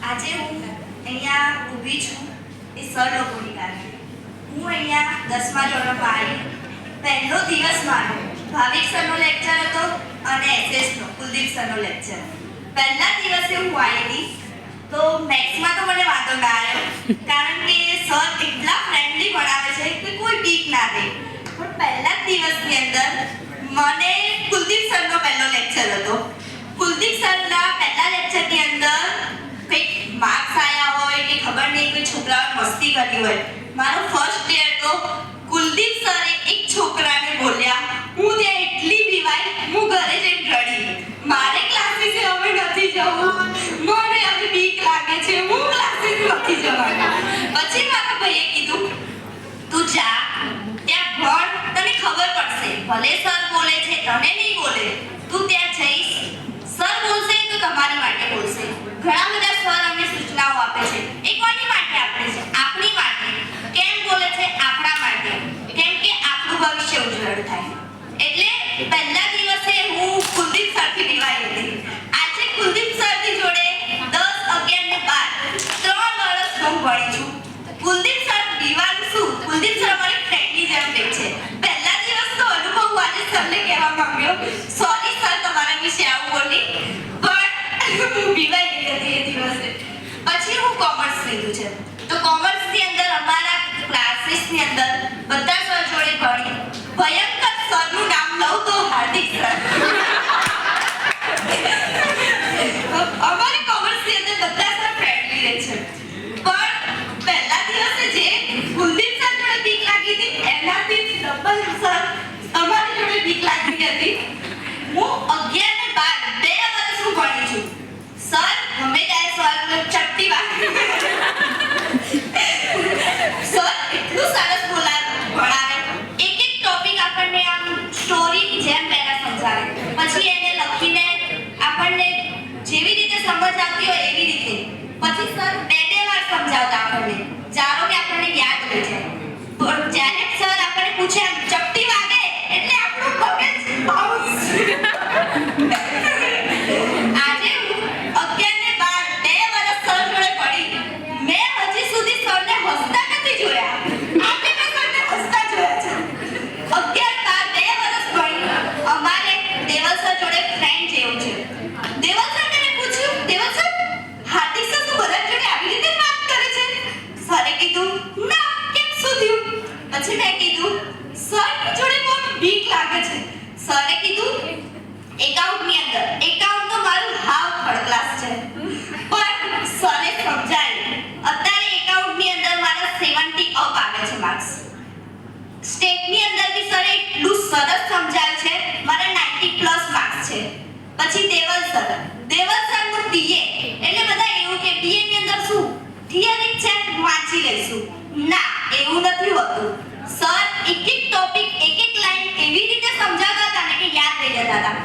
આજે હું અહીંયા ઊભી છું એ સર લોકોની કારણે. હું અહીંયા 10મા ધોરણમાં આવી. પહેલો દિવસ મારો ભાવિક સરનો લેક્ચર હતો અને એસએસનો કુલદીપ સરનો લેક્ચર. પહેલા દિવસે હું આવી હતી તો મેથ્સમાં તો મને વાંધો ના આવ્યો, કારણ કે સર એટલા ફ્રેન્ડલી ભણાવે છે કે કોઈ બીક ના દે. પણ પહેલા જ દિવસની અંદર મને કુલદીપ સરનો પહેલો લેક્ચર હતો. કુલદીપ સરના પહેલા લેક્ચરની અંદર કંઈક માર્ક્સ આવ્યા હોય કે ખબર નહીં, કોઈ છોકરાઓ મસ્તી કરી હોય. મારો ફર્સ્ટ ડે હતો. કુલદીપ સરે એક છોકરાને બોલ્યા, હું ત્યાં એટલી બીવાઈ, હું ઘરે જઈને રડી. મારે ક્લાસીસે હવે નથી જવું, મને હવે બીક લાગે છે, હું ક્લાસીસ નથી જવાની. પછી મારા ભાઈએ કીધું, તું જા ત્યાં ભણ, તને ખબર પડશે. ભલે સર બોલે છે, તને નહીં બોલે, તું ત્યાં જઈશ. સર બોલશે તો તમારી માટે બોલશે. ઘણા બધા સર અમને સૂચનાઓ આપે છે. એ કોની માટે આપે છે? આપણી માટે. કેમ બોલે છે? આપણા માટે. કેમ કે આપણું ભવિષ્ય ઉજ્જવળ થાય. એટલે પહેલા દિવસે હું કુલદીપ સરથી બીવાઈ હતી. આજે કુલદીપ સરની જોડે 10, 11 ને 12 3 વર્ષ હું ભણી છું. કુલદીપ સર બીવાનું શું? કુલદીપ સર અમારી ફ્રેન્ડની જેમ રહે છે. પહેલા દિવસનો અનુભવ હું આજે સરને કહેવા માંગ્યો. સોરી સર, તમારા વિશે આવું બોલી, પણ હું બીવાઈ ગઈ હતી એ દિવસે. પછી હું કોમર્સ લીધું છે. તો કોમર્સની અંદર અમારા ક્લાસીસની અંદર બધા સર જોડે ભણી. ભયંકર સરનું નામ લઉં તો હાર્દિક સર. અમારે કોમર્સની અંદર બધા સર ફ્રેન્ડલી રહે છે. પણ પહેલા દિવસે જે કુલદીપ સર જોડે બીક લાગી હતી, એનાથી ડબલ સર અમારી જોડે બીક લાગી હતી. હું 11 ને 12 2 વર્ષ હું ભણી છું. સર ગમે ત્યારે સવાલ ચપટી વાગે. સર એટલું સરસ ભણાવે. એક એક ટોપિક આપણને આમ સ્ટોરીની જેમ પહેલા સમજાવે, પછી એને લખીને આપણને જેવી રીતે સમજ આવતી હોય એવી રીતે. પછી સર 2 વાર સમજાવતા આપણને, જાણો કે આપણને યાદ રહી જાય. પણ જ્યારે સર આપણને પૂછે આમ ચપટી વાગે એટલે આપણું મગજ બાઉન્સ. આજે હું 11 ને 12 2 વર્ષ સર જોડે પડી. મેં હજી સુધી સરને હસતા નથી જોયા. આજે મેં સરને હસતા જોયા છે. 11 12 2 વર્ષ ભણી. અમારે દેવલ સર જોડે ફ્રેન્ડ જેવું છે. દેવલ સરને મેં પૂછ્યું, દેવલ સર હાર્દિક સર તો બધા જોડે આવી રીતે વાત કરે છે? સરે કીધું, ના, કેમ શું થયું? પછી મેં કીધું, સર જોડે બહુ બીક લાગે છે. સરે કીધું, એકાઉન્ટની અંદર એકાઉન્ટ તો મારું હાવ થર્ડ ક્લાસ છે. પણ સરે સમજાયું. અત્યારે એકાઉન્ટની અંદર મારા 70 અપ આવે છે માર્ક્સ. સ્ટેટની અંદર બી સરે એટલું સરસ સમજાવ્યું છે, મારા 90 પ્લસ માર્ક્સ છે. પછી દેવલ સરનું ટીએ એટલે બધા એવું કે ટીએ ની અંદર શું થિયરી છે, વાંચી લઈશું. ના, એવું નથી હોતું. સર એક એક ટોપિક એક એક લાઈન એવી રીતે સમજાવતા હતા ને કે યાદ રહી જતા હતા.